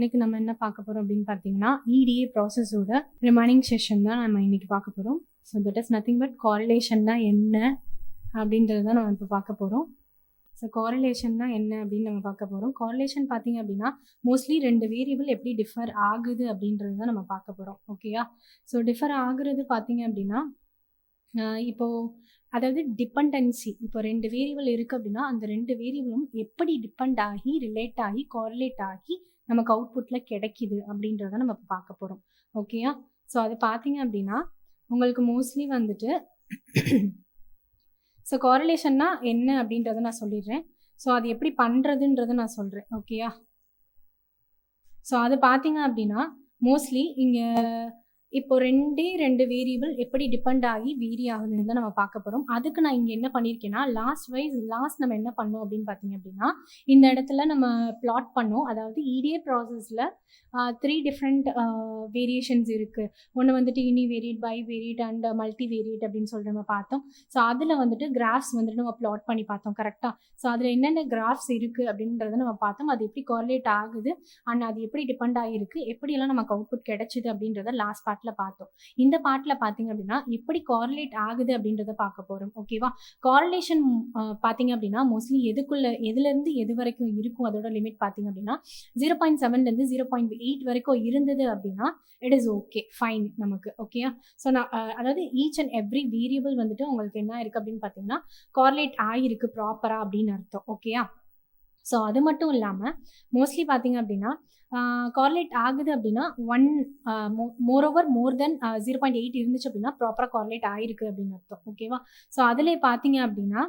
இன்னைக்கு நம்ம என்ன பார்க்க போறோம் அப்படின்னு பார்த்தீங்கன்னா, EDA ப்ராசஸோட ரிமைனிங் செஷன் தான் நம்ம இன்னைக்கு பார்க்க போறோம். So that is nothing but காரிலேஷன்னா என்ன அப்படின்றது தான் நம்ம இப்போ பார்க்க போகிறோம். ஸோ காரிலேஷன்னா என்ன அப்படின்னு நம்ம பார்க்க போகிறோம். காரிலேஷன் பார்த்தீங்க அப்படின்னா மோஸ்ட்லி 2 வேரியபிள் எப்படி டிஃபர் ஆகுது அப்படின்றது தான் நம்ம பார்க்க போகிறோம். ஓகேயா? ஸோ டிஃபர் ஆகுறது பார்த்தீங்க அப்படின்னா இப்போது அதாவது டிபெண்டன்சி, இப்போ 2 வேரியபிள் இருக்குது அப்படின்னா அந்த 2 வேரியபிளும் எப்படி டிபெண்ட் ஆகி ரிலேட் ஆகி காரிலேட் ஆகி நமக்கு அவுட்புட்டில் கிடைக்கிது அப்படின்றத நம்ம இப்போ பார்க்க போகிறோம். ஓகேயா? ஸோ அது பார்த்தீங்க அப்படின்னா உங்களுக்கு மோஸ்ட்லி வந்துட்டு ஸோ காரிலேஷன்னா என்ன அப்படின்றத நான் சொல்லிடுறேன். ஸோ அது எப்படி பண்ணுறதுன்றதை நான் சொல்கிறேன். ஓகேயா? ஸோ அது பார்த்தீங்க அப்படின்னா மோஸ்ட்லி இங்கே இப்போ 2 வேரியபிள் எப்படி டிபெண்ட் ஆகி வேரி ஆகுதுன்னு தான் நம்ம பார்க்க போகிறோம். அதுக்கு நான் இங்கே என்ன பண்ணியிருக்கேன்னா லாஸ்ட் நம்ம என்ன பண்ணோம் அப்படின்னு பார்த்தீங்க அப்படின்னா இந்த இடத்துல நம்ம பிளாட் பண்ணோம். அதாவது EDA ப்ராசஸில் 3 டிஃப்ரெண்ட் வேரியேஷன்ஸ் இருக்குது. ஒன்று வந்துட்டு யூனிவேரியட், பைவேரியட் அண்ட் மல்டிவேரியட் அப்படின்னு சொல்லிட்டு நம்ம பார்த்தோம். ஸோ அதில் வந்துட்டு கிராஃப்ஸ் வந்துட்டு நம்ம பிளாட் பண்ணி பார்த்தோம். கரெக்டாக? ஸோ அதில் என்னென்ன கிராஃப்ஸ் இருக்குது அப்படின்றத நம்ம பார்த்தோம். அது எப்படி காரிலேட் ஆகுது அண்ட் அது எப்படி டிபெண்ட் ஆகிருக்கு, எப்படியெல்லாம் நமக்கு அவுட்புட் கிடைச்சிது அப்படின்றத லாஸ்ட் பார்ட்டில் பார்த்தோம். இந்த பார்ட்டில் பார்த்தீங்க அப்படின்னா எப்படி காரிலேட் ஆகுது அப்படின்றத பார்க்க போகிறோம். ஓகேவா? காரிலேஷன் பார்த்தீங்க அப்படின்னா மோஸ்ட்லி எதுலேருந்து எது வரைக்கும் இருக்கும் அதோட லிமிட் பார்த்தீங்க அப்படின்னா 0.7லேருந்து 0.8 வரைக்கும் இருந்தது அப்படின்னா இட் இஸ் ஓகே, ஃபைன் நமக்கு. ஓகேயா? ஸோ நான் அதாவது ஈச் அண்ட் எவ்ரி வேரியபிள் வந்துட்டு உங்களுக்கு என்ன இருக்குது அப்படின்னு பார்த்தீங்கன்னா காரிலேட் ஆகிருக்கு ப்ராப்பராக அப்படின்னு அர்த்தம். ஓகேயா? ஸோ அது மட்டும் இல்லாமல் மோஸ்ட்லி பார்த்தீங்க அப்படின்னா காரிலேட் ஆகுது அப்படின்னா மோர் தென் 0.8 இருந்துச்சு அப்படின்னா ப்ராப்பராக காரிலேட் ஆகிருக்கு அப்படின்னு அர்த்தம். ஓகேவா? ஸோ அதில் பார்த்தீங்க அப்படின்னா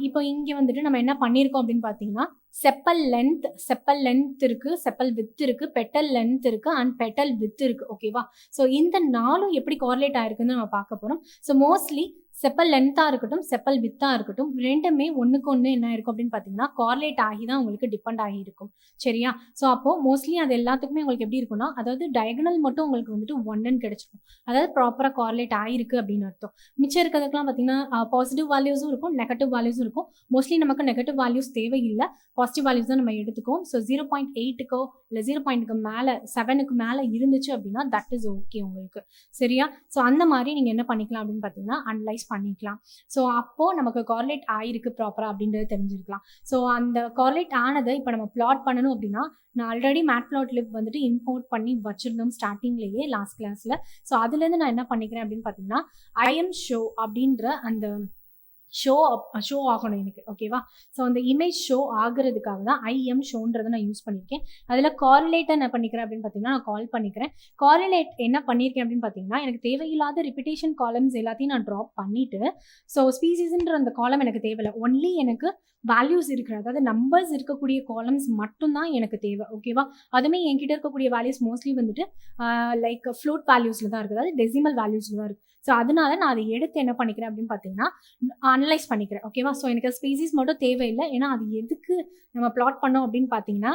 இப்போ இங்கே வந்துட்டு நம்ம என்ன பண்ணியிருக்கோம் அப்படின்னு பார்த்தீங்கன்னா செப்பல் லென்த் இருக்குது, செப்பல் வித் இருக்குது, பெட்டல் லென்த் இருக்குது அண்ட் பெட்டல் வித் இருக்குது. ஓகேவா? ஸோ இந்த 4 எப்படி காரிலேட் ஆயிருக்குன்னு நம்ம பார்க்க போகிறோம். ஸோ மோஸ்ட்லி செப்பல் லென்த்தாக இருக்கட்டும், செப்பல் வித்தாக இருக்கட்டும், ரெண்டுமே ஒன்றுக்கு ஒன்று என்ன இருக்கும் அப்படின்னு பார்த்தீங்கன்னா காரிலேட் ஆகி தான் உங்களுக்கு டிபெண்ட் ஆகி இருக்கும். சரியா? ஸோ அப்போது மோஸ்ட்லி அது எல்லாத்துக்குமே உங்களுக்கு எப்படி இருக்குன்னா அதாவது டயகனல் மட்டும் உங்களுக்கு வந்துட்டு 1ன்னு கிடைச்சிருக்கும். அதாவது ப்ராப்பராக காரிலேட் ஆகிருக்கு அப்படின்னு அர்த்தம். மிச்சம் இருக்கிறதுக்கெலாம் பார்த்தீங்கன்னா பாசிட்டிவ் வேல்யூஸும் இருக்கும், நெகட்டிவ் வேல்யூஸும் இருக்கும். மோஸ்ட்லி நமக்கு நெகட்டிவ் வேல்யூஸ் தேவையில்லை, பாசிட்டிவ் வேல்யூஸ் தான் நம்ம எடுத்துக்கோம். ஸோ 0.8க்கோ இல்லை 0.க்கு மேலே 7க்கு மேலே இருந்துச்சு அப்படின்னா தட் இஸ் ஓகே உங்களுக்கு. சரியா? ஸோ அந்த மாதிரி நீங்கள் என்ன பண்ணிக்கலாம் அப்படின்னு பார்த்தீங்கன்னா அனலைஸ் பண்ணிக்கலாம். ஸோ அப்போது நமக்கு காரிலேட் ஆகிருக்கு ப்ராப்பராக அப்படின்றது தெரிஞ்சிருக்கலாம். ஸோ அந்த காரிலேட் ஆனதை இப்போ நம்ம பிளாட் பண்ணணும் அப்படின்னா நான் ஆல்ரெடி மேட்ப்ளாட்லிப் வந்துட்டு இம்போர்ட் பண்ணி வச்சுருந்தோம் ஸ்டார்டிங்லேயே லாஸ்ட் கிளாஸில். ஸோ அதுலேருந்து நான் என்ன பண்ணிக்கிறேன் அப்படின்னு பார்த்தீங்கன்னா IMShow அப்படின்ற அந்த ஷோ ஆகணும் எனக்கு. ஓகேவா? ஸோ அந்த இமேஜ் ஷோ ஆகுறதுக்காக தான் IMShowன்றதை நான் யூஸ் பண்ணியிருக்கேன். அதில் காரிலேட்டை என்ன பண்ணிக்கிறேன் அப்படின்னு பார்த்தீங்கன்னா நான் கால் பண்ணிக்கிறேன். காரிலேட் என்ன பண்ணியிருக்கேன் அப்படின்னு பார்த்தீங்கன்னா எனக்கு தேவையில்லாத ரிப்பிட்டேஷன் காலம்ஸ் எல்லாத்தையும் நான் ட்ராப் பண்ணிவிட்டு ஸோ ஸ்பீசிஸ்ன்ற அந்த காலம் எனக்கு தேவையில்லை, ஒன்லி எனக்கு வேல்யூஸ் இருக்கிற அதாவது நம்பர்ஸ் இருக்கக்கூடிய காலம்ஸ் மட்டும்தான் எனக்கு தேவை. ஓகேவா? அதுவுமே என்கிட்ட இருக்கக்கூடிய வேல்யூஸ் மோஸ்ட்லி வந்துட்டு லைக் ஃப்ளோட் வேல்யூஸில் தான் இருக்குது, அதாவது டெசிமல் வேல்யூஸில் தான் இருக்குது. ஸோ அதனால நான் அதை எடுத்து என்ன பண்ணிக்கிறேன் அப்படின்னு பார்த்தீங்கன்னா அனலைஸ் பண்ணிக்கிறேன். ஓகேவா? ஸோ எனக்கு ஸ்பீசிஸ் மட்டும் தேவையில்லை, ஏன்னா அது எதுக்கு நம்ம பிளாட் பண்ணோம் அப்படின்னு பார்த்தீங்கன்னா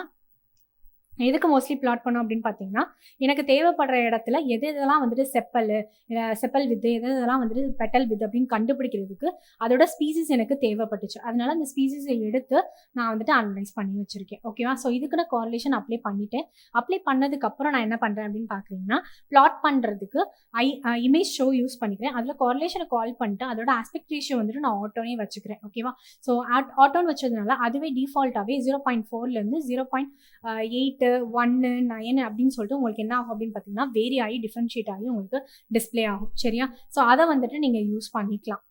எதுக்கு மோஸ்ட்லி பிளாட் பண்ணோம் அப்படின்னு பார்த்தீங்கன்னா எனக்கு தேவைப்படுற இடத்துல எதெல்லாம் வந்துட்டு செப்பல் வித் எதெல்லாம் வந்துட்டு பெட்டல் வித் அப்படின்னு கண்டுபிடிக்கிறதுக்கு அதோட ஸ்பீசிஸ் எனக்கு தேவைப்பட்டுச்சு. அதனால அந்த ஸ்பீசிஸை எடுத்து நான் வந்துட்டு அனலைஸ் பண்ணி வச்சுருக்கேன். ஓகேவா? ஸோ இதுக்கு நான் காரிலேஷன் அப்ளை பண்ணிட்டேன். அப்ளை பண்ணதுக்கப்புறம் நான் என்ன பண்ணுறேன் அப்படின்னு பார்க்குறீங்கன்னா பிளாட் பண்ணுறதுக்கு இமேஜ் ஷோ யூஸ் பண்ணிக்கிறேன். அதில் காரிலேஷனை கால் பண்ணிட்டு அதோட ஆஸ்பெக்ட் ரேஷியோ வந்துட்டு நான் ஆட்டோனே வச்சுக்கிறேன். ஓகேவா? ஸோ ஆட்டோன்னு வச்சதுனால அதுவே டிஃபால்ட்டாகவே 0.4லேருந்து 0.8 1 9 அப்படின்னு சொல்லிட்டு உங்களுக்கு என்ன ஆகும் அப்படின்னு பார்த்தீங்கன்னா வேரி ஆகி டிஃப்ரென்ஷியேட் ஆகி உங்களுக்கு டிஸ்பிளே ஆகும். சரியா? ஸோ அதை வந்துட்டு நீங்கள் யூஸ் பண்ணிக்கலாம்.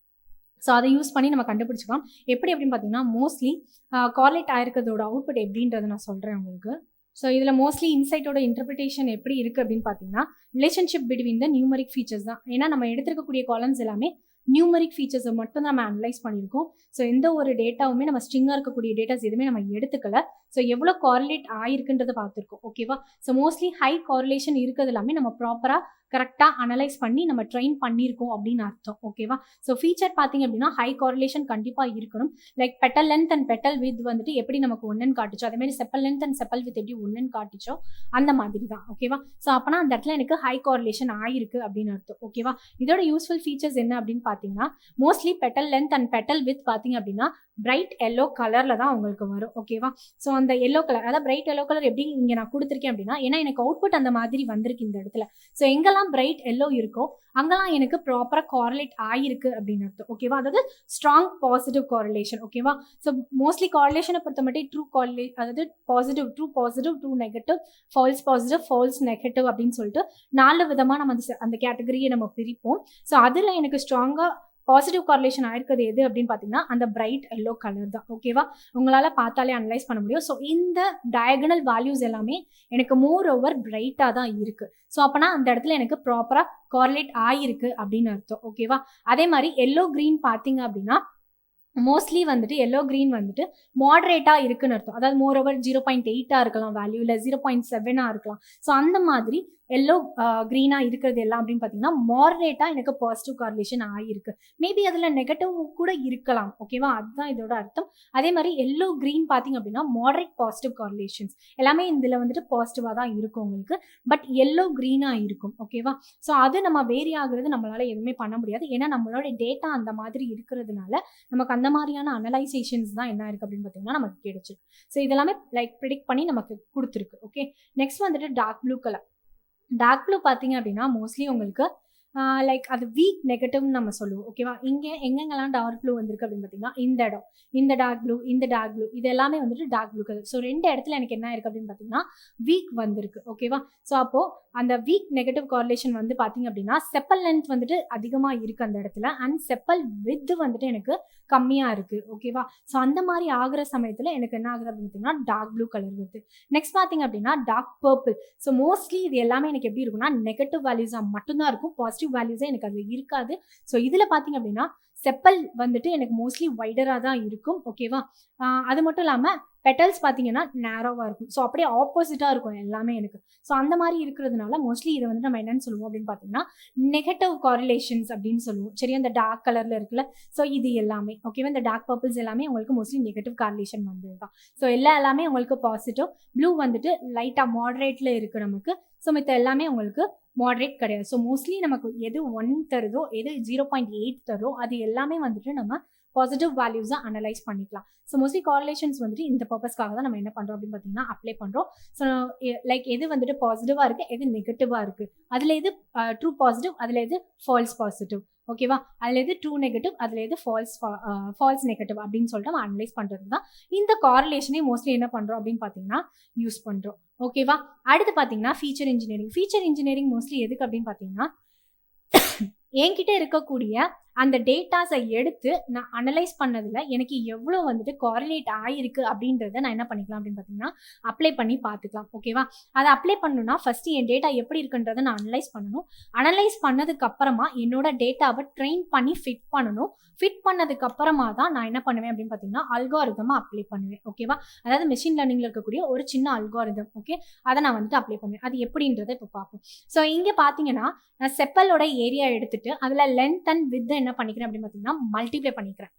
ஸோ அதை யூஸ் பண்ணி நம்ம கண்டுபிடிச்சிக்கலாம். எப்படி அப்படின்னு பார்த்தீங்கன்னா மோஸ்ட்லி காரிலேட் ஆயிருக்கிறதோட அவுட்புட் எப்படின்றத நான் சொல்கிறேன் உங்களுக்கு. ஸோ இதில் மோஸ்ட்லி இன்சைட்டோட இன்டர்பிரிட்டேஷன் எப்படி இருக்குது அப்படின்னு பார்த்தீங்கன்னா relationship between the numeric features தான். ஏன்னா நம்ம எடுத்துருக்கக்கூடிய காலம்ஸ் எல்லாமே நியூமரிக் ஃபீச்சர்ஸை மட்டும் தான் நம்ம அனலைஸ் பண்ணியிருக்கோம். ஸோ எந்த ஒரு டேட்டாவுமே நம்ம ஸ்ட்ரிங்காக இருக்கக்கூடிய டேட்டாஸ் எதுவுமே நம்ம எடுத்துக்கல. ஸோ எவ்வளோ காரிலேட் ஆகிருக்குன்றதை பார்த்துருக்கோம். ஓகேவா? ஸோ மோஸ்ட்லி ஹை காரிலேஷன் இருக்கிறது எல்லாமே நம்ம ப்ராப்பராக கரெக்டாக அனலைஸ் பண்ணி நம்ம ட்ரெயின் பண்ணியிருக்கோம் அப்படின்னு அர்த்தம். ஓகேவா? ஸோ ஃபீச்சர் பார்த்தீங்க அப்படின்னா ஹை காரிலேஷன் கண்டிப்பாக இருக்கணும். Like petal length and petal with வந்துட்டு எப்படி நமக்கு 1ன்னு காட்டுச்சோ அதேமாதிரி chappal length and chappal with எப்படி 1ன்னு காட்டுச்சோ அந்த மாதிரி தான். ஓகேவா? ஸோ அப்போனா அந்த இடத்துல எனக்கு ஹை காரிலேஷன் ஆகிருக்கு அப்படின்னு அர்த்தம். ஓகேவா? இதோட யூஸ்ஃபுல் ஃபீச்சர்ஸ் என்ன அப்படின்னு பார்த்தீங்கன்னா mostly petal length and petal with பார்த்தீங்க அப்படின்னா பிரைட் எல்லோ கலர்ல தான் உங்களுக்கு வரும். ஓகேவா? ஸோ அந்த எல்லோ கலர், அதாவது பிரைட் எல்லோ கலர் எப்படி இங்கே நான் கொடுத்துருக்கேன் அப்படின்னா, ஏன்னா எனக்கு அவுட்புட் அந்த மாதிரி வந்திருக்கு இந்த இடத்துல. ஸோ எங்கெல்லாம் பிரைட் எல்லோ இருக்கோ அங்கெல்லாம் எனக்கு ப்ராப்பராக கார்லேட் ஆகிருக்கு அப்படின்னு அர்த்தம். ஓகேவா? அதாவது ஸ்ட்ராங் பாசிட்டிவ் கார்லேஷன். ஓகேவா? ஸோ மோஸ்ட்லி கார்லேஷனை பொறுத்த மட்டும் ட்ரூ அதாவது positive, true negative, false positive, false negative அப்படின்னு சொல்லிட்டு 4 விதமாக நம்ம அந்த கேட்டகரியை நம்ம பிரிப்போம். ஸோ அதில் எனக்கு ஸ்ட்ராங்காக பாசிட்டிவ் கார்லேஷன் ஆயிருக்கிறது எது அப்படின்னு பார்த்தீங்கன்னா அந்த பிரைட் எல்லோ கலர் தான். ஓகேவா? உங்களால் பார்த்தாலே அனலைஸ் பண்ண முடியும். ஸோ இந்த டயகனல் வேல்யூஸ் எல்லாமே எனக்கு மோர் ஓவர் பிரைட்டாக தான் இருக்குது. ஸோ அப்போனா அந்த இடத்துல எனக்கு ப்ராப்பராக கார்லேட் ஆகிருக்கு அப்படின்னு அர்த்தம். ஓகேவா? அதே மாதிரி எல்லோ க்ரீன் பார்த்தீங்க அப்படின்னா மோஸ்ட்லி வந்துட்டு எல்லோ க்ரீன் வந்துட்டு மாடரேட்டாக இருக்குன்னு அர்த்தம். அதாவது மோர் ஓவர் 0.8 இருக்கலாம் வேல்யூ, இல்லை 0.7 இருக்கலாம். ஸோ அந்த மாதிரி எல்லோ க்ரீனாக இருக்கிறது எல்லாம் அப்படின்னு பார்த்தீங்கன்னா மாடரேட்டாக எனக்கு பாசிட்டிவ் கார்லேஷன் ஆகிருக்கு. மேபி அதில் நெகட்டிவ் கூட இருக்கலாம். ஓகேவா? அதுதான் இதோட அர்த்தம். அதே மாதிரி எல்லோ க்ரீன் பார்த்தீங்க அப்படின்னா மாடரேட் பாசிட்டிவ் கார்லேஷன்ஸ் எல்லாமே இதில் வந்துட்டு பாசிட்டிவாக தான் இருக்கும் உங்களுக்கு. பட் எல்லோ க்ரீனாக இருக்கும். ஓகேவா? ஸோ அது நம்ம வேரி ஆகுறது நம்மளால எதுவுமே பண்ண முடியாது. ஏன்னா நம்மளோட டேட்டா அந்த மாதிரி இருக்கிறதுனால நமக்கு அந்த மாதிரியான அனலைசேஷன்ஸ் தான் என்ன இருக்குது அப்படின்னு பார்த்தீங்கன்னா நமக்கு கிடைச்சிருக்கு. ஸோ இதெல்லாமே லைக் ப்ரிடிக்ட் பண்ணி நமக்கு கொடுத்துருக்கு. ஓகே, நெக்ஸ்ட் வந்துட்டு dark blue colour. Dark blue பார்த்தீங்க அப்படின்னா மோஸ்ட்லி உங்களுக்கு லைக் அது வீக் நெகட்டிவ்னு நம்ம சொல்லுவோம். ஓகேவா? இங்கே எங்கெங்கெல்லாம் டார்க் ப்ளூ வந்திருக்கு அப்படின்னு பார்த்தீங்கன்னா இந்த இடம், இந்த டார்க் ப்ளூ, இந்த டார்க் ப்ளூ, இது எல்லாமே வந்துட்டு டார்க் ப்ளூ கலர். ஸோ 2 இடத்துல எனக்கு என்ன இருக்குது அப்படின்னு பார்த்தீங்கன்னா வீக் வந்திருக்கு. ஓகேவா? ஸோ அப்போது அந்த வீக் நெகட்டிவ் கார்லேஷன் வந்து பார்த்தீங்க அப்படின்னா செப்பல் லென்த் வந்துட்டு அதிகமாக இருக்குது அந்த இடத்துல, அண்ட் செப்பல் வித் வந்துட்டு எனக்கு கம்மியாக இருக்குது. ஓகேவா? ஸோ அந்த மாதிரி ஆகிற சமயத்தில் எனக்கு என்ன ஆகுது அப்படின்னு பார்த்தீங்கன்னா டார்க் ப்ளூ கலர் வருது. நெக்ஸ்ட் பார்த்தீங்க அப்படின்னா டார்க் பர்பிள். ஸோ மோஸ்ட்லி இது எல்லாமே எனக்கு எப்படி இருக்குன்னா நெகட்டிவ் வேல்யூஸாக மட்டும்தான் இருக்கும், பாசிட்டிவ் வேல்யூஸே எனக்கு அதில் இருக்காது. ஸோ இதில் பார்த்தீங்க அப்படின்னா செப்பல் வந்துட்டு எனக்கு மோஸ்ட்லி வைடராக தான் இருக்கும். ஓகேவா? அது மட்டும் இல்லாமல் பெட்டல்ஸ் பார்த்தீங்கன்னா நேரோவாக இருக்கும். ஸோ அப்படியே ஆப்போசிட்டாக இருக்கும் எல்லாமே எனக்கு. ஸோ அந்த மாதிரி இருக்கிறதுனால மோஸ்ட்லி இதை வந்து நம்ம என்னன்னு சொல்லுவோம் அப்படின்னு பார்த்தீங்கன்னா நெகட்டிவ் காரிலேஷன்ஸ் அப்படின்னு சொல்லுவோம். சரி, அந்த டார்க் கலரில் இருக்குல்ல, ஸோ இது எல்லாமே ஓகேவா? இந்த டார்க் பர்பிள்ஸ் எல்லாமே உங்களுக்கு மோஸ்ட்லி நெகட்டிவ் காரிலேஷன் வந்தது தான். ஸோ எல்லாமே உங்களுக்கு பாசிட்டிவ். ப்ளூ வந்துட்டு லைட்டாக மாடரேட்டில் இருக்குது நமக்கு. ஸோ மித்த எல்லாமே உங்களுக்கு மாடரேட் கிடையாது. ஸோ மோஸ்ட்லி நமக்கு எது 1 தருதோ, எது 0.8 தருதோ அது எல்லாமே வந்துட்டு நம்ம பாசிட்டிவ் வேல்யூஸாக அனலைஸ் பண்ணிக்கலாம். ஸோ மோஸ்ட்லி கார்லேஷன்ஸ் வந்துட்டு இந்த பர்பஸ்க்காக தான் நம்ம என்ன பண்ணுறோம் அப்படின்னு பார்த்தீங்கன்னா அப்ளை பண்ணுறோம். ஸோ லைக் எது வந்துட்டு பாசிட்டிவாக இருக்குது, எது நெகட்டிவாக இருக்குது, அதில் எது ட்ரூ பாசிட்டிவ், அதில் எது ஃபால்ஸ் பாசிட்டிவ், ஓகேவா? அதில் எது ட்ரூ நெகட்டிவ், அதில் எது ஃபால்ஸ் நெகட்டிவ் அப்படின்னு சொல்லிட்டு நம்ம அனலைஸ் பண்ணுறது தான் இந்த கார்லேஷனே மோஸ்ட்லி என்ன பண்ணுறோம் அப்படின்னு பார்த்தீங்கன்னா யூஸ் பண்ணுறோம். ஓகேவா? அடுத்து பார்த்தீங்கன்னா feature engineering. Feature engineering mostly எதுக்கு அப்படின்னு பார்த்தீங்கன்னா என்கிட்ட இருக்கக்கூடிய அந்த டேட்டாஸை எடுத்து நான் அனலைஸ் பண்ணதில் எனக்கு எவ்வளோ வந்துட்டு காரிலேட் ஆகிருக்கு அப்படின்றத நான் என்ன பண்ணிக்கலாம் அப்படின்னு பார்த்தீங்கன்னா அப்ளை பண்ணி பார்த்துக்கலாம். ஓகேவா? அதை அப்ளை பண்ணணும்னா ஃபஸ்ட்டு என் டேட்டா எப்படி இருக்குன்றதை நான் அனலைஸ் பண்ணணும். அனலைஸ் பண்ணதுக்கு அப்புறமா என்னோட டேட்டாவை ட்ரெயின் பண்ணி ஃபிட் பண்ணணும். ஃபிட் பண்ணதுக்கு அப்புறமா தான் நான் என்ன பண்ணுவேன் அப்படின்னு பார்த்தீங்கன்னா அல்காரிதமாக அப்ளை பண்ணுவேன். ஓகேவா? அதாவது மெஷின் லேர்னிங்கில் இருக்கக்கூடிய ஒரு சின்ன அல்காரிதம். ஓகே, அதை நான் வந்துட்டு அப்ளை பண்ணுவேன். அது எப்படின்றத இப்போ பார்ப்போம். ஸோ இங்கே பார்த்தீங்கன்னா நான் செப்பலோட ஏரியா எடுத்துட்டு அதில் லென்த் அண்ட் வித் என்ன பண்ணிக்கிறேன் அப்படின்னு பார்த்தீங்கன்னா மல்டிப்ளை பண்ணிக்கிறேன்.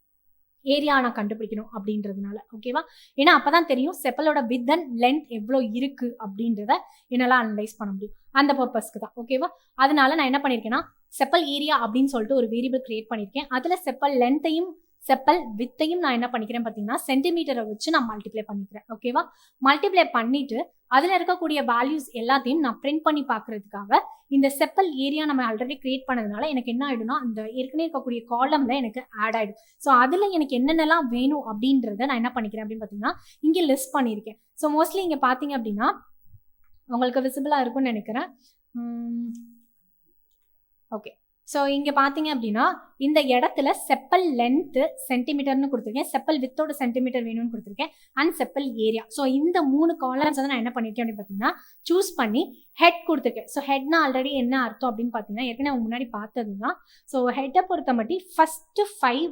ஏரியா நான் கண்டுபிடிக்கணும் அப்படின்றதுனால. ஓகேவா? ஏன்னா அப்பதான் தெரியும் செப்பலோட வித் அண்ட் லென்த் எவ்வளோ இருக்கு அப்படின்றத என்னால் அனலைஸ் பண்ண முடியும். அந்த பர்பஸ்க்கு தான். ஓகேவா? அதனால நான் என்ன பண்ணியிருக்கேன்னா செப்பல் ஏரியா அப்படின்னு சொல்லிட்டு ஒரு வேரியபிள் கிரியேட் பண்ணியிருக்கேன். அதில் செப்பல் லென்த்தையும் செப்பல் வித்தையும் நான் என்ன பண்ணிக்கிறேன் பார்த்தீங்கன்னா சென்டிமீட்டரை வச்சு நான் மல்டிப்ளை பண்ணிக்கிறேன். ஓகேவா? மல்டிப்ளை பண்ணிட்டு அதில் இருக்கக்கூடிய வேல்யூஸ் எல்லாத்தையும் நான் பிரிண்ட் பண்ணி பார்க்கறதுக்காக இந்த செப்பல் ஏரியா நம்ம ஆல்ரெடி கிரியேட் பண்ணதுனால எனக்கு என்ன ஆகிடும்னா அந்த ஏற்கனவே இருக்கக்கூடிய காலம்ல எனக்கு ஆட் ஆகிடும். ஸோ அதில் எனக்கு என்னென்னலாம் வேணும் அப்படின்றத நான் என்ன பண்ணிக்கிறேன் அப்படின்னு பார்த்தீங்கன்னா இங்கே லிஸ்ட் பண்ணியிருக்கேன். ஸோ மோஸ்ட்லி இங்கே பார்த்தீங்க அப்படின்னா உங்களுக்கு விசிபிளாக இருக்கும்னு நினைக்கிறேன். ஓகே, ஸோ இங்கே பார்த்தீங்க அப்படின்னா இந்த இடத்துல செப்பல் லென்த்து சென்டிமீட்டர்னு கொடுத்துருக்கேன், செப்பல் வித்தோட சென்டிமீட்டர் வேணும்னு கொடுத்துருக்கேன், அண்ட் செப்பல் ஏரியா. ஸோ இந்த 3 காலம்ஸ் வந்து நான் என்ன பண்ணியிருக்கேன் அப்படின்னு பார்த்தீங்கன்னா சூஸ் பண்ணி ஹெட் கொடுத்துருக்கேன். ஸோ ஹெட்னா ஆல்ரெடி என்ன அர்த்தம் அப்படின்னு பார்த்தீங்கன்னா ஏற்கனவே முன்னாடி பார்த்தது தான். ஸோ ஹெட்டை பொறுத்த மட்டும் ஃபஸ்ட்டு 5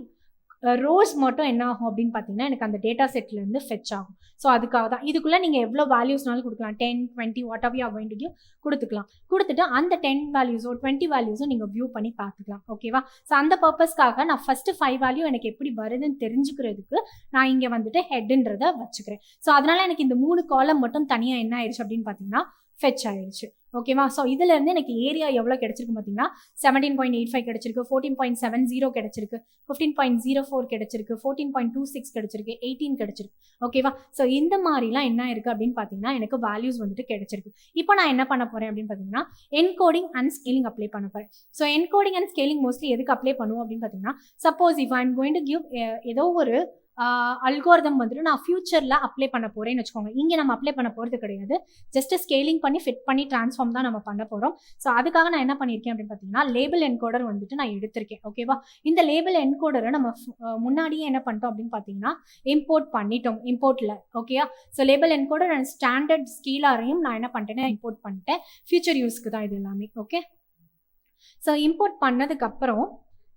ரோஸ் மட்டும் என்ன ஆகும் அப்படின்னு பார்த்தீங்கன்னா எனக்கு அந்த டேட்டா செட்லேருந்து ஃபெச் ஆகும். ஸோ அதுக்காக தான் இதுக்குள்ளே நீங்கள் எவ்வளோ வேல்யூஸ்னாலும் கொடுக்கலாம், 10, 20 what ever you are going to give கொடுத்துக்கலாம். கொடுத்துட்டு அந்த 10 வேல்யூஸோ 20 வேல்யூஸோ நீங்கள் வியூ பண்ணி பார்த்துக்கலாம். ஓகேவா? ஸோ அந்த பர்பஸ்க்காக நான் ஃபஸ்ட்டு 5 வேல்யூ எனக்கு எப்படி வருதுன்னு தெரிஞ்சுக்கிறதுக்கு நான் இங்கே வந்துட்டு ஹெட்டுன்றதை வச்சுக்கிறேன். ஸோ அதனால எனக்கு இந்த 3 காலம் மட்டும் தனியாக என்ன ஆயிடுச்சு அப்படின்னு பார்த்தீங்கன்னா ஃபெச் ஆயிடுச்சு. ஓகேவா? ஸோ இதுல இருந்து எனக்கு ஏரியா எவ்வளோ கிடைச்சிருக்கு பார்த்தீங்கன்னா 17.85 கிடைச்சிருக்கு, 14.70 கிடைச்சிருக்கு, 15.04 கிடைச்சிருக்கு, 14.26 கிடைச்சிருக்கு, 18 கிடைச்சிருக்கு. ஓகேவா? ஸோ இந்த மாதிரிலாம் என்ன இருக்கு அப்படின்னு பார்த்தீங்கன்னா எனக்கு வேல்யூஸ் வந்துட்டு கிடைச்சிருக்கு. இப்போ நான் என்ன பண்ண போறேன் அப்படின்னு பார்த்தீங்கன்னா என்கோடிங் அண்ட் ஸ்கேலிங் அப்ளை பண்ண போறேன். So encoding and scaling mostly எதுக்கு அப்ளை பண்ணுவோம் அப்படின்னு பார்த்தீங்கன்னா suppose if I am going to give ஏதோ ஒரு அல்கோரிதம் வந்துட்டு நான் ஃபியூச்சரில் அப்ளை பண்ண போகிறேன்னு வச்சுக்கோங்க. இங்கே நம்ம அப்ளை பண்ண போகிறது கிடையாது, ஜஸ்ட் ஸ்கேலிங் பண்ணி ஃபிட் பண்ணி ட்ரான்ஸ்ஃபார்ம் தான் நம்ம பண்ண போகிறோம். ஸோ அதுக்காக நான் என்ன பண்ணியிருக்கேன் அப்படின்னு பார்த்தீங்கன்னா லேபிள் என்கோடர் வந்துட்டு நான் எடுத்திருக்கேன். ஓகேவா? இந்த லேபிள் என்கோடரை நம்ம முன்னாடியே என்ன பண்ணிட்டோம் அப்படின்னு பார்த்தீங்கன்னா இம்போர்ட் பண்ணிட்டோம் இம்போர்ட்டில். ஓகேயா? So label encoder and standard ஸ்கீலாரையும் நான் என்ன பண்ணிட்டேன்னா இம்போர்ட் பண்ணிட்டேன். ஃபியூச்சர் யூஸ்க்கு தான் இது எல்லாமே. ஓகே, ஸோ இம்போர்ட் பண்ணதுக்கப்புறம்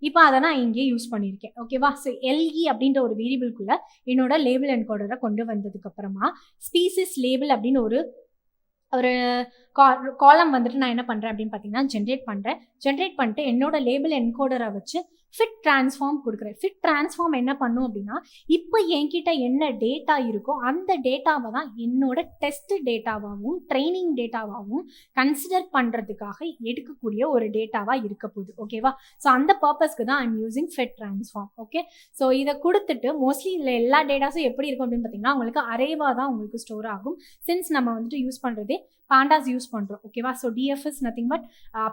இப்போ அதை நான் இங்கே யூஸ் பண்ணியிருக்கேன். ஓகேவா? ஸோ எல்இ அப்படின்ற ஒரு வேரியபிள்குள்ள என்னோட லேபிள் என்கோடரை கொண்டு வந்ததுக்கு அப்புறமா ஸ்பீசிஸ் லேபிள் அப்படின்னு ஒரு காலம் வந்துட்டு நான் என்ன பண்ணுறேன் அப்படின்னு பார்த்தீங்கன்னா ஜென்ரேட் பண்ணிட்டு என்னோட லேபிள் என்கோடரை வச்சு ஃபிட் ட்ரான்ஸ்ஃபார்ம் கொடுக்குறேன். ஃபிட் ட்ரான்ஸ்ஃபார்ம் என்ன பண்ணும் அப்படின்னா இப்போ என்கிட்ட என்ன டேட்டா இருக்கோ அந்த டேட்டாவை தான் என்னோட டெஸ்ட் டேட்டாவாகவும் ட்ரைனிங் டேட்டாவாகவும் கன்சிடர் பண்ணுறதுக்காக எடுக்கக்கூடிய ஒரு டேட்டாவாக இருக்க போகுது. ஓகேவா? ஸோ அந்த பர்பஸ்க்கு தான் I'm using fit transform. Okay, so இதை கொடுத்துட்டு மோஸ்ட்லி இதில் எல்லா டேட்டாஸும் எப்படி இருக்கும் அப்படின்னு பார்த்தீங்கன்னா உங்களுக்கு அரேவாக தான் உங்களுக்கு ஸ்டோர் ஆகும். சின்ஸ் நம்ம வந்துட்டு யூஸ் பண்ணுறதே பாண்டாஸ் யூஸ் பண்ணுறோம். ஓகேவா? So DF is nothing but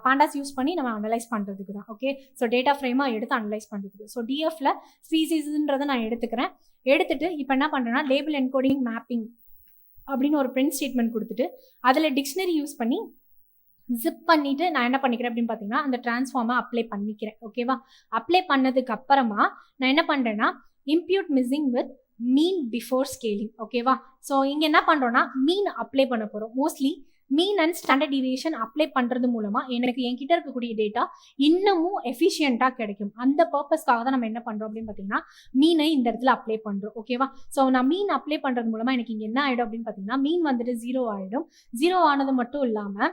pandas use பண்ணி நம்ம அனலைஸ் பண்ணுறதுக்கு தான். ஓகே, ஸோ டேட்டா ஃப்ரேமாக எடுத்து அனலைஸ் பண்ணுறதுக்கு. ஸோ டிஎஃப்ல ஸ்பீசிஸ்ன்றதை நான் எடுத்துட்டு இப்போ என்ன பண்ணுறேன்னா லேபிள் என்கோடிங் மேப்பிங் அப்படின்னு ஒரு பிரிண்ட் ஸ்டேட்மெண்ட் கொடுத்துட்டு அதில் டிக்ஷனரி யூஸ் பண்ணி ஜிப் பண்ணிட்டு நான் என்ன பண்ணிக்கிறேன் அப்படின்னு பார்த்தீங்கன்னா அந்த ட்ரான்ஸ்ஃபார்மை அப்ளை பண்ணிக்கிறேன். ஓகேவா? அப்ளை பண்ணதுக்கு அப்புறமா நான் என்ன பண்ணுறேன்னா impute missing with mean before scaling. ஓகேவா? ஸோ இங்கே என்ன பண்ணுறோன்னா மீன் அப்ளை பண்ண போகிறோம். Mostly mean and standard deviation apply பண்ணுறது மூலமாக எனக்கு என்கிட்ட இருக்கக்கூடிய டேட்டா இன்னமும் எஃபிஷியண்ட்டாக கிடைக்கும். அந்த பர்பஸ்க்காக தான் நம்ம என்ன பண்ணுறோம் அப்படின்னு பார்த்தீங்கன்னா மீனை இந்த இடத்துல அப்ளை பண்ணுறோம். ஓகேவா? ஸோ நான் மீன் அப்ளை பண்ணுறது மூலமாக எனக்கு இங்கே என்ன ஆகிடும் அப்படின்னு பார்த்தீங்கன்னா மீன் வந்துட்டு 0 ஆகிடும். 0 ஆனது மட்டும் இல்லாமல்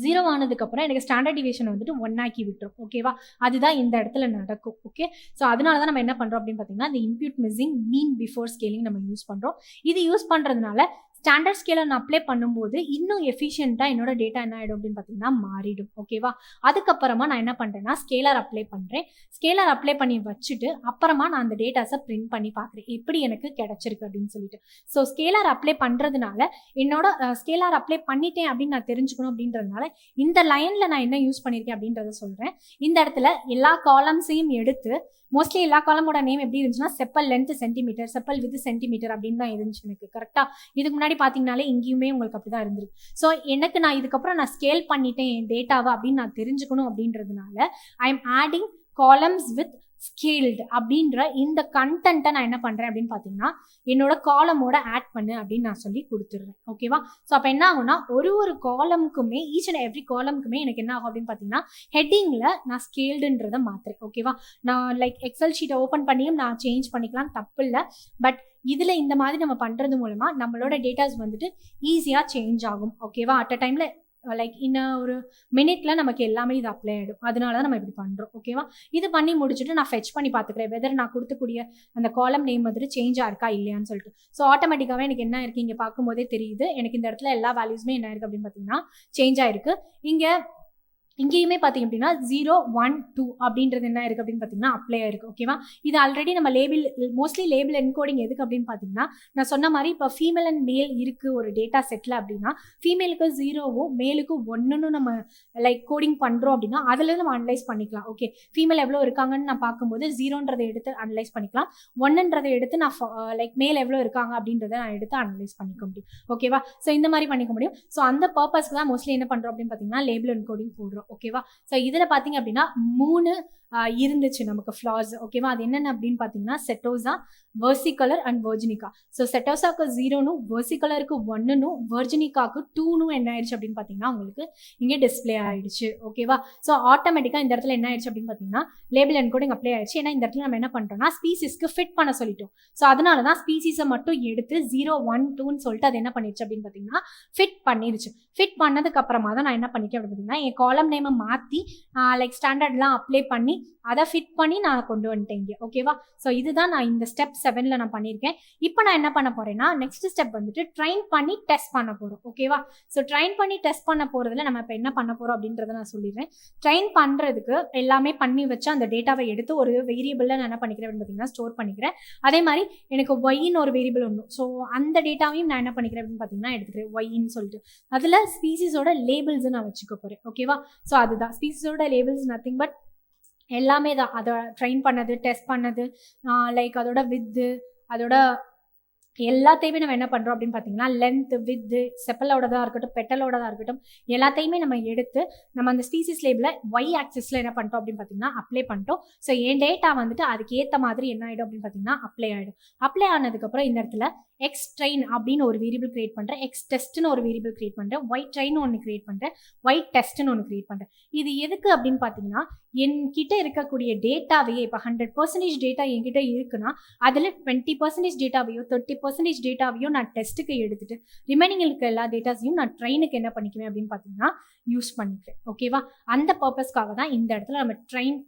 0 ஆனதுக்கப்புறம் எனக்கு ஸ்டாண்டர்ட் டிவியேஷன் வந்துட்டு 1 ஆக்கி விட்டுரும். ஓகேவா? அதுதான் இந்த இடத்துல நடக்கும். ஓகே, ஸோ அதனால தான் நம்ம என்ன பண்ணுறோம் அப்படின்னு பார்த்தீங்கன்னா இந்த இம்ப்யூட் மிஸ்ஸிங் மீன் பிஃபோர் ஸ்கேலிங் நம்ம யூஸ் பண்ணுறோம். இது யூஸ் பண்ணுறதுனால ஸ்டாண்டர்ட் ஸ்கேலை நான் அப்ளை பண்ணும்போது இன்னும் எஃபிஷியண்ட்டாக என்னோட டேட்டா என்ன ஆகிடும் அப்படின்னு பார்த்தீங்கன்னா மாறிடும். ஓகேவா? அதுக்கப்புறமா நான் என்ன பண்ணுறேன்னா ஸ்கேலர் அப்ளை பண்ணுறேன். ஸ்கேலர் அப்ளை பண்ணி வச்சுட்டு அப்புறமா நான் அந்த டேட்டாஸை பிரிண்ட் பண்ணி பார்க்குறேன் எப்படி எனக்கு கிடைச்சிருக்கு அப்படின்னு சொல்லிட்டு. ஸோ ஸ்கேலர் அப்ளை பண்ணுறதுனால என்னோட ஸ்கேலர் அப்ளை பண்ணிட்டேன் அப்படின்னு நான் தெரிஞ்சுக்கணும் அப்படின்றதுனால இந்த லைனில் நான் என்ன யூஸ் பண்ணியிருக்கேன் அப்படின்றத சொல்கிறேன். இந்த இடத்துல எல்லா காலம்ஸையும் எடுத்து மோஸ்ட்லி எல்லா காலமோட நேம் எப்படி இருந்துச்சுன்னா chappal length centimetre, chappal with centimetre அப்படின்னு தான் இருந்துச்சு எனக்கு. கரெக்டாக இதுக்கு முன்னாடி பார்த்தீங்கனாலே இங்கேயுமே உங்களுக்கு அப்படி தான் இருந்திருக்கு. ஸோ எனக்கு நான் இதுக்கப்புறம் நான் ஸ்கேல் பண்ணிட்டேன் என் டேட்டாவை அப்படின்னு நான் தெரிஞ்சுக்கணும் அப்படின்றதுனால I am adding columns with scaled அப்படின்ற இந்த கண்டென்ட்டை நான் என்ன பண்ணுறேன் அப்படின்னு பார்த்தீங்கன்னா என்னோட காலமோட ஆட் பண்ணு அப்படின்னு நான் சொல்லி கொடுத்துட்றேன். ஓகேவா? ஸோ அப்போ என்ன ஆகும்னா ஒரு காலமுக்குமே ஈச் அண்ட் எவ்ரி காலமுக்குமே எனக்கு என்ன ஆகும் அப்படின்னு பார்த்தீங்கன்னா ஹெட்டிங்கில் நான் ஸ்கேல்டுன்றதை மாற்றுறேன். ஓகேவா? நான் லைக் எக்ஸல் ஷீட்டை ஓப்பன் பண்ணியும் நான் சேஞ்ச் பண்ணிக்கலாம், தப்பு இல்லை. பட் இதில் இந்த மாதிரி நம்ம பண்ணுறது மூலமாக நம்மளோட டேட்டாஸ் வந்துட்டு ஈஸியாக சேஞ்ச் ஆகும். ஓகேவா? அட் அ டைமில் லைக் இன்னும் ஒரு மினிட்ல நமக்கு எல்லாமே இது அப்ளை ஆகிடும். அதனால தான் நம்ம இப்படி பண்ணுறோம். ஓகேவா? இது பண்ணி முடிச்சுட்டு நான் ஃபெச் பண்ணி பார்த்துக்கிறேன் வெதர் நான் கொடுக்கக்கூடிய அந்த காலம் நேம் வந்துட்டு சேஞ்சாக இருக்கா இல்லையான்னு சொல்லிட்டு. ஸோ ஆட்டோமேட்டிக்காகவே எனக்கு என்ன இருக்குது இங்கே பார்க்கும்போதே தெரியுது. எனக்கு இந்த இடத்துல எல்லா வேல்யூஸுமே என்ன இருக்குது அப்படின்னு பார்த்தீங்கன்னா சேஞ்ச் ஆகிருக்கு. இங்கேயுமே பார்த்தீங்க அப்படின்னா 0, 1, 2 அப்படின்றது என்ன இருக்குது அப்படின்னு பார்த்தீங்கன்னா அப்ளை ஆயிருக்கு. ஓகேவா? இது ஆல்ரெடி நம்ம மோஸ்ட்லி லேபிள் என்கோடிங் எதுக்கு அப்படின்னு பார்த்தீங்கன்னா நான் சொன்ன மாதிரி இப்போ ஃபீமேல் அண்ட் மேல் இருக்குது ஒரு டேட்டா செட்டில் அப்படின்னா ஃபீமேலுக்கு 0வும் மேலுக்கு 1ன்னு நம்ம லைக் கோடிங் பண்ணுறோம் அப்படின்னா அதில் நம்ம அனலைஸ் பண்ணிக்கலாம். ஓகே, ஃபீமேல் எவ்வளோ இருக்காங்கன்னு நான் பார்க்கும்போது 0ன்றதை எடுத்து அனலைஸ் பண்ணிக்கலாம், 1ன்றதை எடுத்து நான் லைக் மேல் எவ்வளோ இருக்காங்க அப்படின்றத நான் எடுத்து அனலைஸ் பண்ணிக்க முடியும். ஓகேவா? ஸோ இந்த மாதிரி பண்ணிக்க முடியும். ஸோ அந்த பர்பஸ்க்கு தான் மோஸ்ட்லி என்ன பண்ணுறோம் அப்படின்னு பார்த்தீங்கன்னா லேபிள் என்கோடிங் போடுறோம். ஓகேவா? ஸோ இதில் பார்த்தீங்க அப்படின்னா 3 இருந்துச்சு நமக்கு ஃப்ளாஸ். ஓகேவா? அது என்னென்ன அப்படின்னு பார்த்தீங்கன்னா செட்டோசா, வெர்சிகலர் அண்ட் வெர்ஜினிகா. ஸோ செட்டோசாக்கு 0னும் வெர்சிகலருக்கு 1னும் வெர்ஜினிகாக்கு 2னும் என்ன ஆயிடுச்சு அப்படின்னு பார்த்தீங்கன்னா உங்களுக்கு இங்கே டிஸ்பிளே ஆயிடுச்சு. ஓகேவா? ஸோ ஆட்டோமேட்டிக்காக இந்த இடத்துல என்ன ஆயிடுச்சு அப்படின்னு பார்த்தீங்கன்னா லேபிள் என்கோடிங் அப்ளை ஆயிடுச்சு. ஏன்னா இந்த இடத்துல நம்ம என்ன பண்ணுறோம்னா ஸ்பீசிஸ்க்கு ஃபிட் பண்ண சொல்லிட்டோம். ஸோ அதனால தான் ஸ்பீசிஸை மட்டும் எடுத்து 0, 1, 2ன்னு சொல்லிட்டு அது என்ன பண்ணிடுச்சு அப்படின்னு பார்த்தீங்கன்னா ஃபிட் பண்ணிடுச்சு. ஃபிட் பண்ணதுக்கு அப்புறமா தான் நான் என்ன பண்ணிக்கேன் அப்படின்னு பார்த்தீங்கன்னா என் காலம் நேமை மாற்றி லைக் ஸ்டாண்டர்ட்லாம் அப்ளை பண்ணி அதை ஃபிட் பண்ணி நான் கொண்டு வந்துட்டேன் இங்கே. ஓகேவா? ஸோ இதுதான் நான் இந்த ஸ்டெப் 7ல் நான் பண்ணியிருக்கேன். இப்போ நான் என்ன பண்ண போகிறேன்னா நெக்ஸ்ட் ஸ்டெப் வந்துட்டு ட்ரைன் பண்ணி டெஸ்ட் பண்ண போகிறோம். ஓகேவா? ஸோ ட்ரைன் பண்ணி டெஸ்ட் பண்ண போகிறதுல நம்ம இப்போ என்ன பண்ண போகிறோம் அப்படின்றத நான் சொல்லிடுறேன். ட்ரைன் பண்ணுறதுக்கு எல்லாமே பண்ணி வச்சு அந்த டேட்டாவை எடுத்து ஒரு வேரியபிளில் நான் என்ன பண்ணிக்கிறேன் அப்படின்னு பார்த்தீங்கன்னா ஸ்டோர் பண்ணிக்கிறேன். அதே மாதிரி எனக்கு ஒய்ன்னு ஒரு வேரியபிள் ஒன்று. ஸோ அந்த டேட்டாவையும் நான் என்ன பண்ணிக்கிறேன் அப்படின்னு பார்த்தீங்கன்னா எடுத்துக்கிறேன் ஒய்ன்னு சொல்லிட்டு. அதில் ஸ்பீசிஸோட லேபிள்ஸ் நான் வச்சுக்க போகிறேன். ஓகேவா? ஸோ அதுதான் ஸ்பீசிஸோட லேபிள்ஸ் நத்திங் பட் எல்லாமே தான். அதை ட்ரைன் பண்ணது, டெஸ்ட் பண்ணது, லைக் அதோட வித்து, அதோட எல்லாத்தையுமே நம்ம என்ன பண்ணுறோம் அப்படின்னு பார்த்தீங்கன்னா லென்த், வித்து, செப்பலோடதாக இருக்கட்டும், பெட்டலோடதாக இருக்கட்டும், எல்லாத்தையுமே நம்ம எடுத்து நம்ம அந்த ஸ்பீசிஸ் லேபிளை ஒய் ஆக்சிஸில் என்ன பண்ணிட்டோம் அப்படின்னு பார்த்தீங்கன்னா அப்ளை பண்ணிட்டோம். ஸோ என் டேட்டா வந்துட்டு அதுக்கு ஏற்ற மாதிரி என்ன ஆகிடும் அப்படின்னு பார்த்தீங்கன்னா அப்ளை ஆகிடும். அப்ளை ஆனதுக்கப்புறம் இந்த இடத்துல எக்ஸ் ட்ரெயின் அப்படின்னு ஒரு வேரியபிள் கிரியேட் பண்ணுறேன், எக்ஸ் டெஸ்ட்னு ஒரு வேரியபிள் கிரியேட் பண்ணுறேன், ஒய் ட்ரெயின் ஒன்று கிரியேட் பண்ணுறேன், ஒய் டெஸ்ட்னு ஒன்று கிரியேட் பண்ணுறேன். இது எதுக்கு அப்படின்னு பார்த்தீங்கன்னா என்கிட்ட இருக்கக்கூடிய டேட்டாவையே இப்போ 100% டேட்டா என்கிட்ட இருக்குன்னா அதில் 20% டேட்டாவையோ 30% டேட்டாவையும் நான் டெஸ்ட்டுக்கு எடுத்துட்டு ரிமைனிங் இருக்க எல்லா டேட்டாஸையும் நான் ட்ரெயினுக்கு என்ன பண்ணிக்குவேன் அப்படின்னு பார்த்தீங்கன்னா யூஸ் பண்ணிக்கிறேன். ஓகேவா? அந்த பர்பஸ்க்காக தான் இந்த இடத்துல நம்ம ட்ரெயின்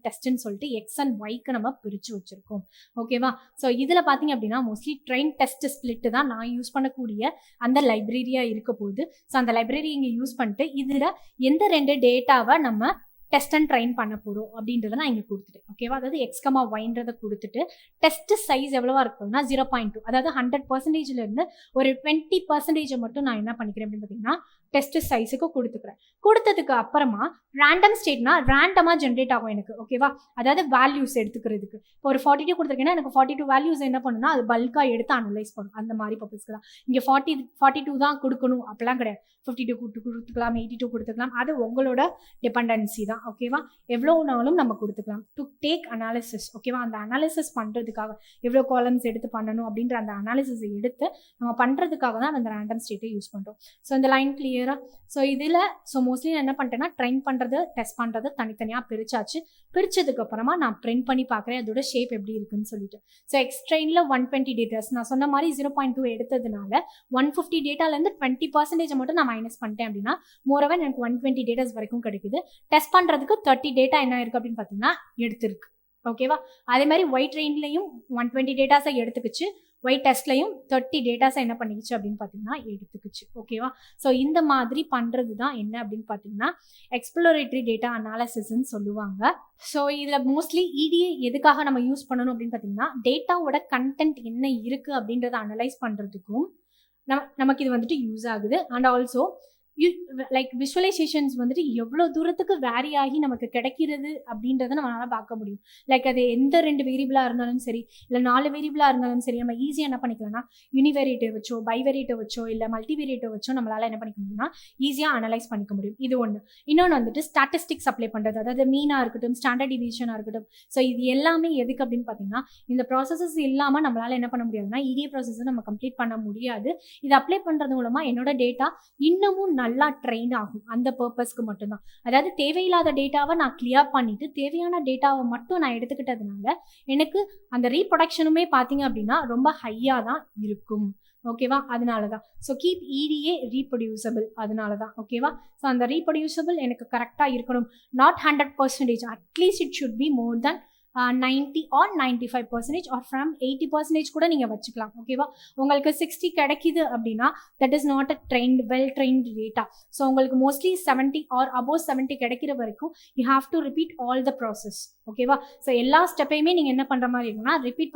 டெஸ்ட்னு சொல்லிட்டு எக்ஸ் அண்ட் ஒய்க்கு நம்ம பிரித்து வச்சுருக்கோம். ஓகேவா? ஸோ இதில் பார்த்தீங்க அப்படின்னா மோஸ்ட்லி ட்ரெயின் டெஸ்ட் ஸ்பிளிட்டு தான் நான் யூஸ் பண்ணக்கூடிய அந்த லைப்ரரியாக இருக்க போகுது. ஸோ அந்த லைப்ரரி இங்கே யூஸ் பண்ணிட்டு இதில் எந்த 2 டேட்டாவை நம்ம டெஸ்ட் அண்ட் ட்ரைன் பண்ண போகிறோம் அப்படின்றத நான் இங்கே கொடுத்துட்டேன். ஓகேவா? அதாவது எக்ஸ் கமா ஒய்ன்றதை கொடுத்துட்டு டெஸ்ட் சைஸ் எவ்வளவா இருக்கும்னா 0.2, அதாவது 100%லேருந்து ஒரு 20% மட்டும் நான் என்ன பண்ணிக்கிறேன் அப்படின்னு பார்த்தீங்கன்னா டெஸ்ட் சைஸுக்கு கொடுத்துக்கிறேன். கொடுத்ததுக்கு அப்புறமா ரேண்டம் ஸ்டேட்னா ரேண்டமாக ஜென்ரேட் ஆகும் எனக்கு. ஓகேவா? அதாவது வேல்யூஸ் எடுத்துக்கிறதுக்கு இப்போ ஒரு 42 கொடுத்துருக்கேன்னா எனக்கு 42 வேல்யூஸ் என்ன பண்ணுன்னா அது பல்காக எடுத்து அனலைஸ் பண்ணும். அந்த மாதிரி பர்பஸ்க்கு தான் இங்கே 42 தான் கொடுக்கணும் அப்படிலாம் கிடையாது. 52 கொடுத்துக்கலாம், 82 கொடுத்துக்கலாம், அது உங்களோட டிபெண்டன்சி தான். ஓகேவா? எவ்வளோ நாளும் நம்ம கொடுத்துக்கலாம் டு டேக் அனாலிசிஸ். ஓகேவா? அந்த அனாலிசிஸ் பண்ணுறதுக்காக எவ்வளோ காலம்ஸ் எடுத்து பண்ணணும் அப்படின்ற அந்த அனாலிசிஸை எடுத்து நம்ம பண்ணுறதுக்காக தான் அந்த ரேண்டம் ஸ்டேட்டை யூஸ் பண்ணுறோம். ஸோ இந்த லைன் கிளியரா? ஸோ இதில் மோஸ்ட்லி நான் என்ன பண்ணிட்டேன்னா ட்ரைன் பண்ணுறது, டெஸ்ட் பண்ணுறது தனித்தனியாக பிரிச்சாச்சு. பிரிச்சதுக்கு அப்புறமா நான் பிரிண்ட் பண்ணி பார்க்குறேன் அதோட ஷேப் எப்படி இருக்குன்னு சொல்லிட்டு. ஸோ எக்ஸ் ட்ரெயினில் 120 டேட்டாஸ் நான் சொன்ன மாதிரி 0.2 எடுத்ததுனால 150 டேட்டாலேருந்து 20% மட்டும் நான் மைனஸ் பண்ணிட்டேன் அப்படின்னா மோரோவர் எனக்கு 120 டேட்டாஸ் வரைக்கும் கிடைக்குது. டெஸ்ட் பண்ணுறதுக்கு 30 டேட்டா என்ன இருக்குது அப்படின்னு பார்த்தீங்கன்னா எடுத்துருக்கு. ஓகேவா? அதே மாதிரி ஒய் ட்ரெயின்லையும் 120 டேட்டாஸை எடுத்துக்கிச்சு, ஒய் டெஸ்ட்லையும் 30 டேட்டாஸை என்ன பண்ணிக்கிச்சு அப்படின்னு பார்த்தீங்கன்னா எடுத்துக்கிச்சு. ஓகேவா? ஸோ இந்த மாதிரி பண்ணுறது தான் என்ன அப்படின்னு பார்த்தீங்கன்னா எக்ஸ்ப்ளோரேட்டரி டேட்டா அனாலிசிஸ்ன்னு சொல்லுவாங்க. ஸோ இதில் மோஸ்ட்லி இடிஏ எதுக்காக நம்ம யூஸ் பண்ணணும் அப்படின்னு பார்த்தீங்கன்னா டேட்டாவோட கண்டென்ட் என்ன இருக்குது அப்படின்றத அனலைஸ் பண்ணுறதுக்கும் நமக்கு இது வந்துட்டு யூஸ் ஆகுது. அண்ட் ஆல்சோ லைக் விஷுவலைசேஷன்ஸ் வந்துட்டு எவ்வளோ தூரத்துக்கு வேரி ஆகி நமக்கு கிடைக்கிறது அப்படின்றத நம்மளால பார்க்க முடியும். லைக் அது எந்த 2 வேரியபிளாக இருந்தாலும் சரி, இல்லை 4 வேரியபிளாக இருந்தாலும் சரி, நம்ம ஈஸியாக என்ன பண்ணிக்கலாம்னா யூனிவேரியேட்டிவ் வச்சோ, பைவேரியேட்டிவ் வச்சோ, இல்லை மல்டிவேரியேட்டிவ் வச்சோ நம்மளால என்ன பண்ணிக்க முடியும்னா ஈஸியாக அனலைஸ் பண்ணிக்க முடியும். இது ஒன்று. இன்னொன்று வந்துட்டு ஸ்டாட்டிஸ்டிக்ஸ் அப்ளை பண்ணுறது, அதாவது மீனாக இருக்கட்டும், ஸ்டாண்டர்ட் டிவிஷனாக இருக்கட்டும். ஸோ இது எல்லாமே எதுக்கு அப்படின்னு பார்த்தீங்கன்னா இந்த ப்ராசஸஸ் இல்லாமல் நம்மளால என்ன பண்ண முடியாதுன்னா இடிஏ ப்ராசஸை நம்ம கம்ப்ளீட் பண்ண முடியாது. இது அப்ளை பண்ணுறது மூலமாக என்னோட டேட்டா இன்னமும் நல்லா ட்ரெயின் ஆகும். அந்த பர்பஸ்க்கு மட்டும்தான். அதாவது தேவையில்லாத டேட்டாவை நான் கிளியர் பண்ணிட்டு தேவையான டேட்டாவை மட்டும் நான் எடுத்துக்கிட்டதுனால எனக்கு அந்த ரீப்ரொடக்ஷனுமே பார்த்தீங்க அப்படின்னா ரொம்ப ஹையாக தான் இருக்கும். ஓகேவா? அதனால தான். So keep EDA reproducible. அதனால தான். ஓகேவா? ஸோ அந்த ரீப்ரொடியூசபிள் எனக்கு கரெக்டாக இருக்கணும். Not 100%, at least it should be more then 90 or 95% or from 80% கூட நீங்கள் வச்சுக்கலாம். ஓகேவா? உங்களுக்கு 60 கிடைக்குது அப்படின்னா that is not a well trained data. So உங்களுக்கு மோஸ்ட்லி 70 or above 70 கிடைக்கிற வரைக்கும் you have to repeat all the process. ஓகேவா? ஸோ எல்லா ஸ்டெப்பையுமே நீங்கள் என்ன பண்ணுற மாதிரி இருக்குன்னா ரிப்பீட்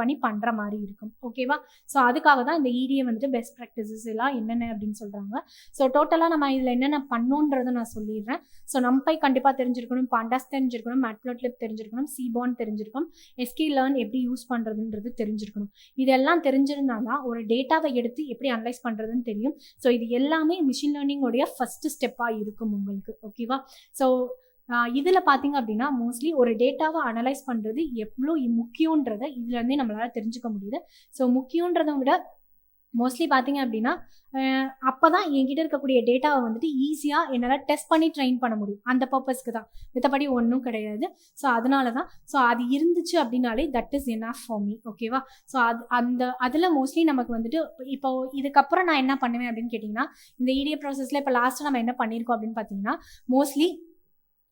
பண்ணி பண்ணுற மாதிரி இருக்கும். ஓகேவா? ஸோ அதுக்காக தான் இந்த இடிஏ வந்துட்டு பெஸ்ட் ப்ராக்டிசஸ் எல்லாம் என்னென்ன அப்படின்னு சொல்கிறாங்க. ஸோ டோட்டலாக நம்ம இதில் என்னென்ன பண்ணணுன்றதை நான் சொல்லிடுறேன். ஸோ நம்பை கண்டிப்பாக தெரிஞ்சிருக்கணும், பாண்டாஸ் தெரிஞ்சிருக்கணும், மேட்ப்ளாட்லிப் தெரிஞ்சிருக்கணும், சிபான் தெரிஞ்சிருக்கணும், sklearn எப்படி யூஸ் பண்ணுறதுன்றது தெரிஞ்சிருக்கணும். இதெல்லாம் தெரிஞ்சிருந்தாதான் ஒரு டேட்டாவை எடுத்து எப்படி அனலைஸ் பண்ணுறதுன்னு தெரியும். ஸோ இது எல்லாமே மிஷின் லேர்னிங்கோடைய ஃபர்ஸ்ட் ஸ்டெப்பாக இருக்கும் உங்களுக்கு. ஓகேவா? ஸோ இதில் பார்த்தீங்க அப்படின்னா மோஸ்ட்லி ஒரு டேட்டாவை அனலைஸ் பண்ணுறது எவ்வளோ முக்கியன்றதை இதுலேருந்தே நம்மளால் தெரிஞ்சுக்க முடியுது. ஸோ முக்கியன்றதை விட மோஸ்ட்லி பார்த்தீங்க அப்படின்னா அப்போ தான் என்கிட்ட இருக்கக்கூடிய டேட்டாவை வந்துட்டு ஈஸியாக என்னால் டெஸ்ட் பண்ணி ட்ரெயின் பண்ண முடியும். அந்த பர்பஸ்க்கு தான், மற்றபடி ஒன்றும் கிடையாது. ஸோ அதனால தான். ஸோ அது இருந்துச்சு அப்படின்னாலே that is enough for me. ஓகேவா? ஸோ அதில் மோஸ்ட்லி நமக்கு வந்துட்டு இப்போ இதுக்கப்புறம் நான் என்ன பண்ணுவேன் அப்படின்னு கேட்டிங்கன்னா இந்த இடிஏ ப்ராசஸில் இப்போ லாஸ்ட்டாக நம்ம என்ன பண்ணியிருக்கோம் அப்படின்னு பார்த்தீங்கன்னா மோஸ்ட்லி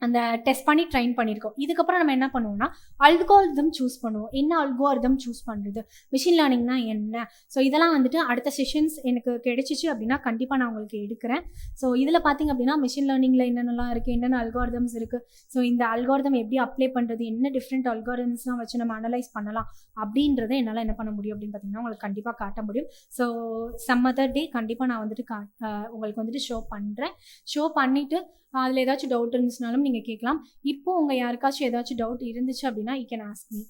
அந்த டெஸ்ட் பண்ணி ட்ரைன் பண்ணியிருக்கோம். இதுக்கப்புறம் நம்ம என்ன பண்ணுவோம்னா அல்காரிதம் சூஸ் பண்ணுவோம். என்ன அல்காரிதம் சூஸ் பண்ணுறது, மிஷின் லேர்னிங்னா என்ன, ஸோ இதெல்லாம் வந்துட்டு அடுத்த செஷன்ஸ் எனக்கு கிடைச்சிச்சு அப்படின்னா கண்டிப்பாக நான் உங்களுக்கு எடுக்கிறேன். ஸோ இதில் பார்த்திங்க அப்படின்னா மிஷின் லேர்னிங்கில் என்னென்னலாம் இருக்குது, என்னென்ன அல்காரிதம்ஸ் இருக்குது, ஸோ இந்த அல்காரிதம் எப்படி அப்ளை பண்ணுறது, என்ன டிஃப்ரெண்ட் அல்காரிதம்ஸ்லாம் வச்சு நம்ம அனலைஸ் பண்ணலாம் அப்படின்றத என்னால் என்ன பண்ண முடியும் அப்படின்னு பார்த்தீங்கன்னா உங்களுக்கு கண்டிப்பாக காட்ட முடியும். ஸோ சம் அதர் டே கண்டிப்பாக நான் வந்துட்டு உங்களுக்கு வந்துட்டு ஷோ பண்ணுறேன். ஷோ பண்ணிவிட்டு அதில் ஏதாச்சும் டவுட் இருந்துச்சுனாலும் நீங்கள் கேட்கலாம். இப்போ உங்கள் யாருக்காச்சும் ஏதாச்சும் டவுட் இருந்துச்சு அப்படின்னா யூ கேன் ஆஸ்க் மீ.